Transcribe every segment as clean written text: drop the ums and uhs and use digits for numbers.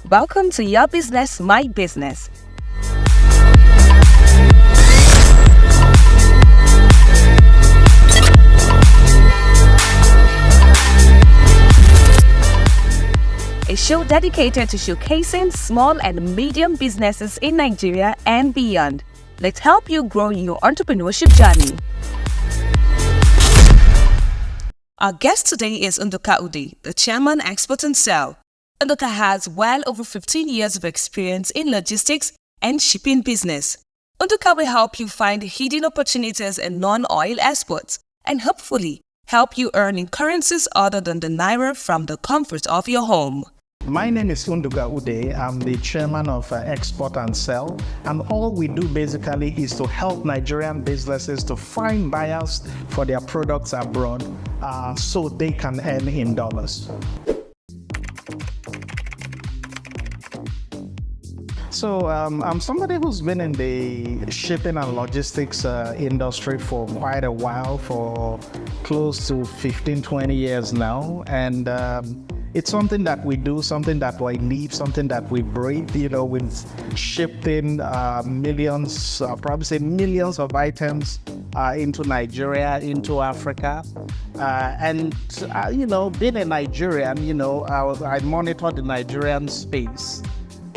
Welcome to Your Business, My Business. A show dedicated to showcasing small and medium businesses in Nigeria and beyond. Let's help you grow your entrepreneurship journey. Our guest today is Nduka Ude, the Chairman, Export and Sell. Nduka has well over 15 years of experience in logistics and shipping business. Nduka will help you find hidden opportunities in non-oil exports and hopefully help you earn in currencies other than the Naira from the comfort of your home. My name is Nduka Ude. I'm the chairman of Export and Sell, and all we do basically is to help Nigerian businesses to find buyers for their products abroad so they can earn in dollars. So I'm somebody who's been in the shipping and logistics industry for quite a while, for close to 15, 20 years now. And it's something that we do, something that we live, something that we breathe. We've shipped in millions, probably say millions of items into Nigeria, into Africa. Being a Nigerian, I monitor the Nigerian space.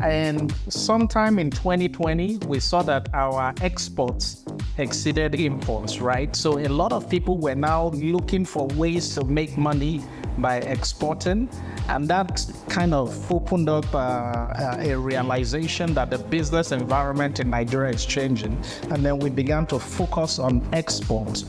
And sometime in 2020, we saw that our exports exceeded imports, right? So a lot of people were now looking for ways to make money by exporting. And that kind of opened up a realization that the business environment in Nigeria is changing. And then we began to focus on exports,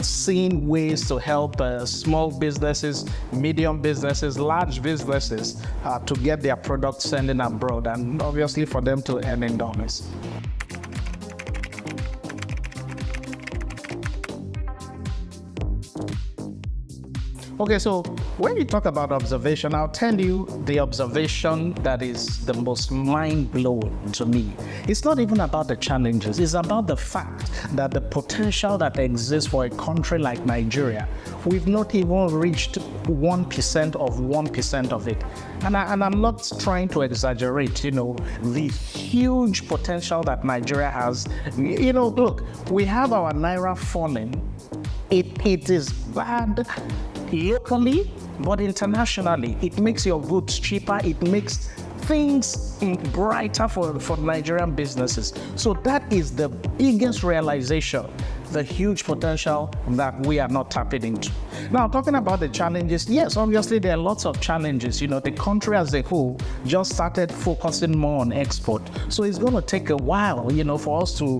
seeing ways to help small businesses, medium businesses, large businesses to get their products sending abroad, and obviously for them to earn in dollars. Okay, so when you talk about observation, I'll tell you the observation that is the most mind-blowing to me. It's not even about the challenges, it's about the fact that the potential that exists for a country like Nigeria, we've not even reached 1% of 1% of it. And I'm not trying to exaggerate, the huge potential that Nigeria has. Look, we have our Naira falling. It is bad locally, but internationally, it makes your goods cheaper. It makes things brighter for Nigerian businesses. So that is the biggest realization, the huge potential that we are not tapping into. Now, talking about the challenges, yes, obviously there are lots of challenges. The country as a whole just started focusing more on export. So it's going to take a while, for us to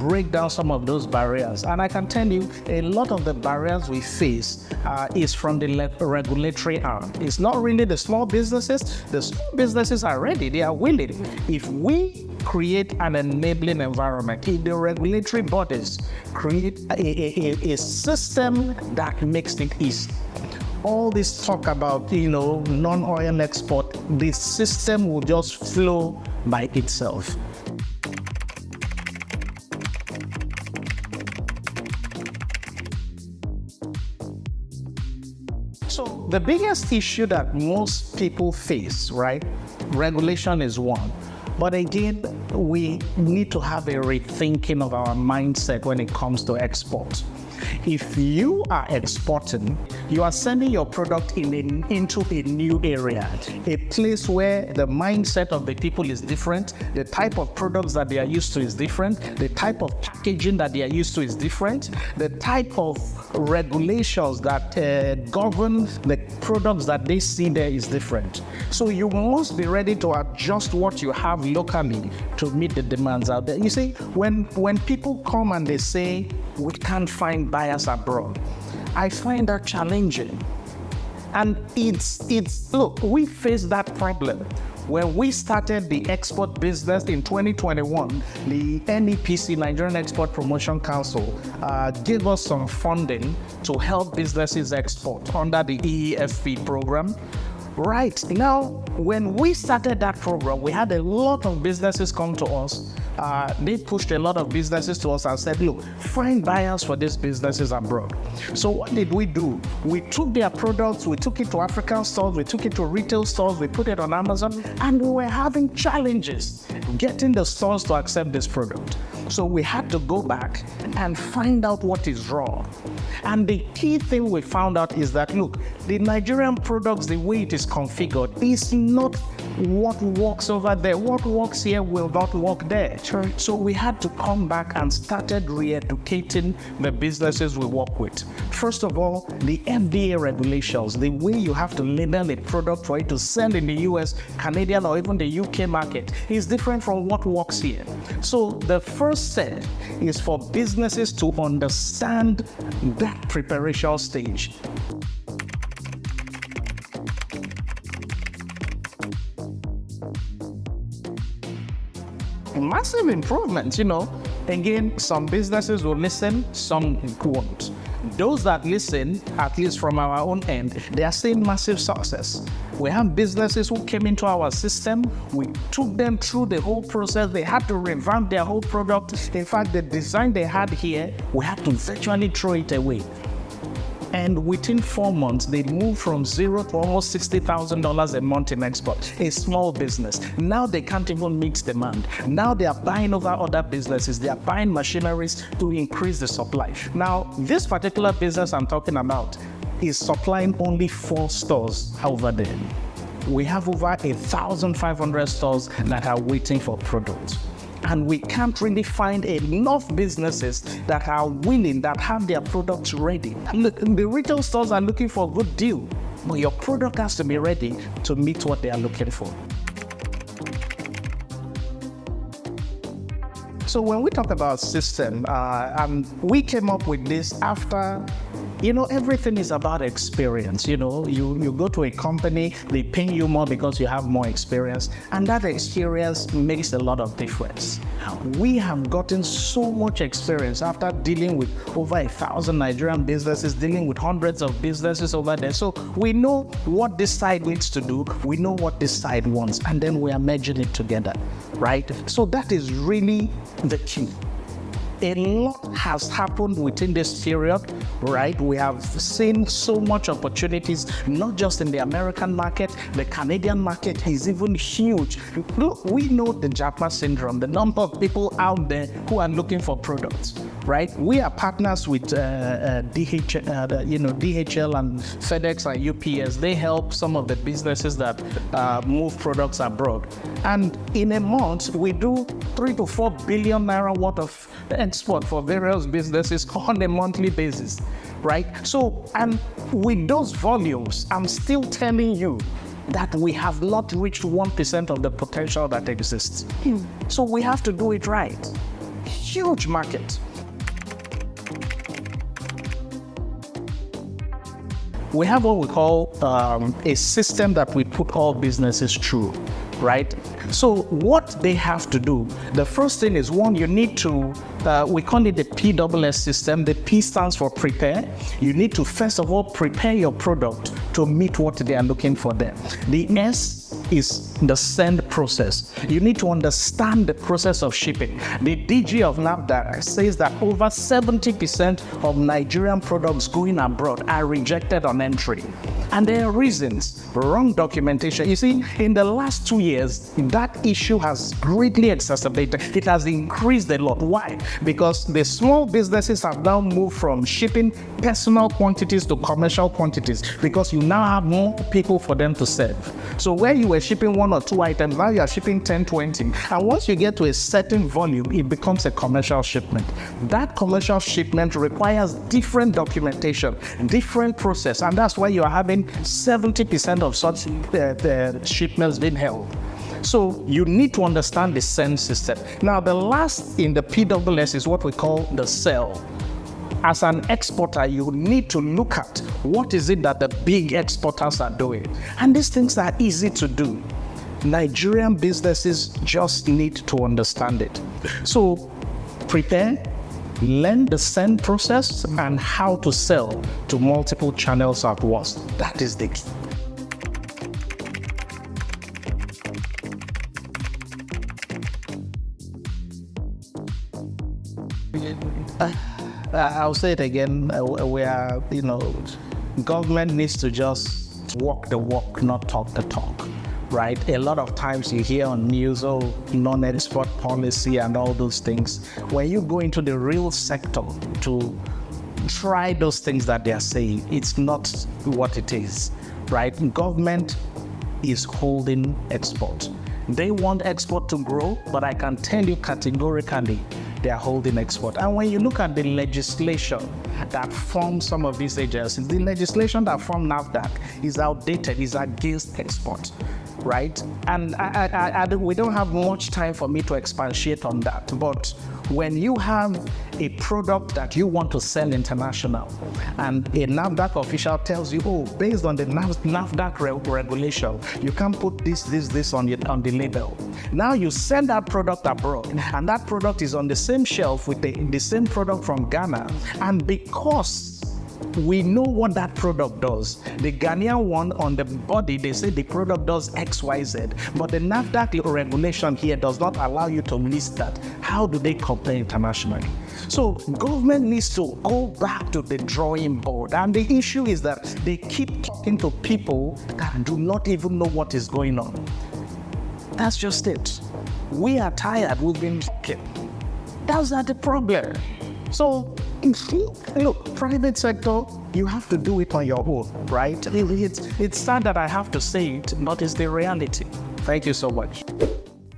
break down some of those barriers. And I can tell you, a lot of the barriers we face is from the regulatory arm. It's not really the small businesses. The small businesses are ready. They are willing. If we create an enabling environment, if the regulatory bodies create a system that makes it easy. All this talk about, non-oil export, the system will just flow by itself. So the biggest issue that most people face, right? Regulation is one. But again, we need to have a rethinking of our mindset when it comes to export. If you are exporting, you are sending your product into a new area, a place where the mindset of the people is different, the type of products that they are used to is different, the type of packaging that they are used to is different, the type of regulations that govern the products that they see there is different. So you must be ready to adjust what you have locally to meet the demands out there. You see, when people come and they say, we can't find buyers abroad, I find that challenging. And look, we face that problem. When we started the export business in 2021, the NEPC, Nigerian Export Promotion Council, gave us some funding to help businesses export under the EEFP program. Right now, when we started that program, we had a lot of businesses come to us they pushed a lot of businesses to us and said, look, find buyers for these businesses abroad. So what did we do? We took their products, we took it to African stores, we took it to retail stores, we put it on Amazon, and we were having challenges getting the stores to accept this product. So we had to go back and find out what is wrong. And the key thing we found out is that, look, the Nigerian products, the way it is configured, is not what works over there. What works here will not work there. Sure. So we had to come back and started re-educating the businesses we work with. First of all, the FDA regulations, the way you have to label a product for it to sell in the US, Canadian, or even the UK market is different from what works here. So the first step is for businesses to understand that preparation stage. Massive improvements, Again, some businesses will listen, some won't. Those that listen, at least from our own end, they are seeing massive success. We have businesses who came into our system. We took them through the whole process. They had to revamp their whole product. In fact, the design they had here, we had to virtually throw it away. And within 4 months, they moved from zero to almost $60,000 a month in export. A small business. Now they can't even meet demand. Now they are buying over other businesses. They are buying machineries to increase the supply. Now, this particular business I'm talking about is supplying only 4 stores over there. We have over 1,500 stores that are waiting for products. And we can't really find enough businesses that are willing, that have their products ready. Look, the retail stores are looking for a good deal, but your product has to be ready to meet what they are looking for. So when we talk about system, we came up with this after, everything is about experience. You go to a company, they pay you more because you have more experience, and that experience makes a lot of difference. We have gotten so much experience after dealing with over 1,000 Nigerian businesses, dealing with hundreds of businesses over there. So we know what this side needs to do, we know what this side wants, and then we are merging it together, right? So that is really the key. A lot has happened within this period, right? We have seen so much opportunities, not just in the American market, the Canadian market is even huge. Look, we know the Japan syndrome, the number of people out there who are looking for products, right? We are partners with DHL and FedEx and UPS. They help some of the businesses that move products abroad. And in a month, we do 3 to 4 billion naira worth of export for various businesses on a monthly basis, right? So, and with those volumes, I'm still telling you that we have not reached 1% of the potential that exists. So we have to do it right. Huge market. We have what we call a system that we put all businesses through, right? So what they have to do, the first thing is, one, you need to, we call it the PSS system. The P stands for prepare. You need to, first of all, prepare your product to meet what they are looking for there. The S is the send process. You need to understand the process of shipping. The DG of NAFDA says that over 70% of Nigerian products going abroad are rejected on entry. And there are reasons. Wrong documentation. You see, in the last 2 years, that issue has greatly exacerbated. It has increased a lot. Why? Because the small businesses have now moved from shipping personal quantities to commercial quantities, because you now have more people for them to serve. So where you were shipping 1 or 2 items, now you are shipping 10, 20. And once you get to a certain volume, it becomes a commercial shipment. That commercial shipment requires different documentation, different process, and that's why you are having 70% of such shipments being held. So you need to understand the send system. Now, the last in the PSS is what we call the sell. As an exporter, you need to look at what is it that the big exporters are doing. And these things are easy to do. Nigerian businesses just need to understand it. So prepare, learn the send process and how to sell to multiple channels at once. That is the key. I'll say it again. We are, government needs to just walk the walk, not talk the talk, right? A lot of times you hear on news, non-export policy and all those things. When you go into the real sector to try those things that they are saying, it's not what it is, right? Government is holding export. They want export to grow, but I can tell you categorically, they are holding export. And when you look at the legislation that forms some of these agencies, the legislation that formed NAFDAC is outdated, is against export, right? And we don't have much time for me to expatiate on that, but when you have a product that you want to sell international and a NAFDAC official tells you, based on the NAFDAC regulation, you can't put this on the label. Now you send that product abroad and that product is on the same shelf with the same product from Ghana, and because we know what that product does. The Ghanaian one on the body, they say the product does XYZ, but the NAFDAC regulation here does not allow you to list that. How do they compare internationally? So government needs to go back to the drawing board. And the issue is that they keep talking to people that do not even know what is going on. That's just it. We are tired. We've been talking. That's not the problem. So, look, private sector, you have to do it on your own, right? It's sad that I have to say it, but it's the reality. Thank you so much.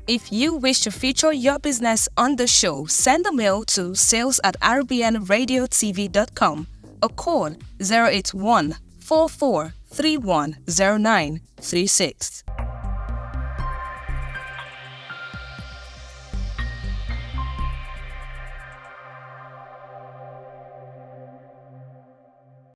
If you wish to feature your business on the show, send a mail to sales@rbnradiotv.com or call 081 4431 0936.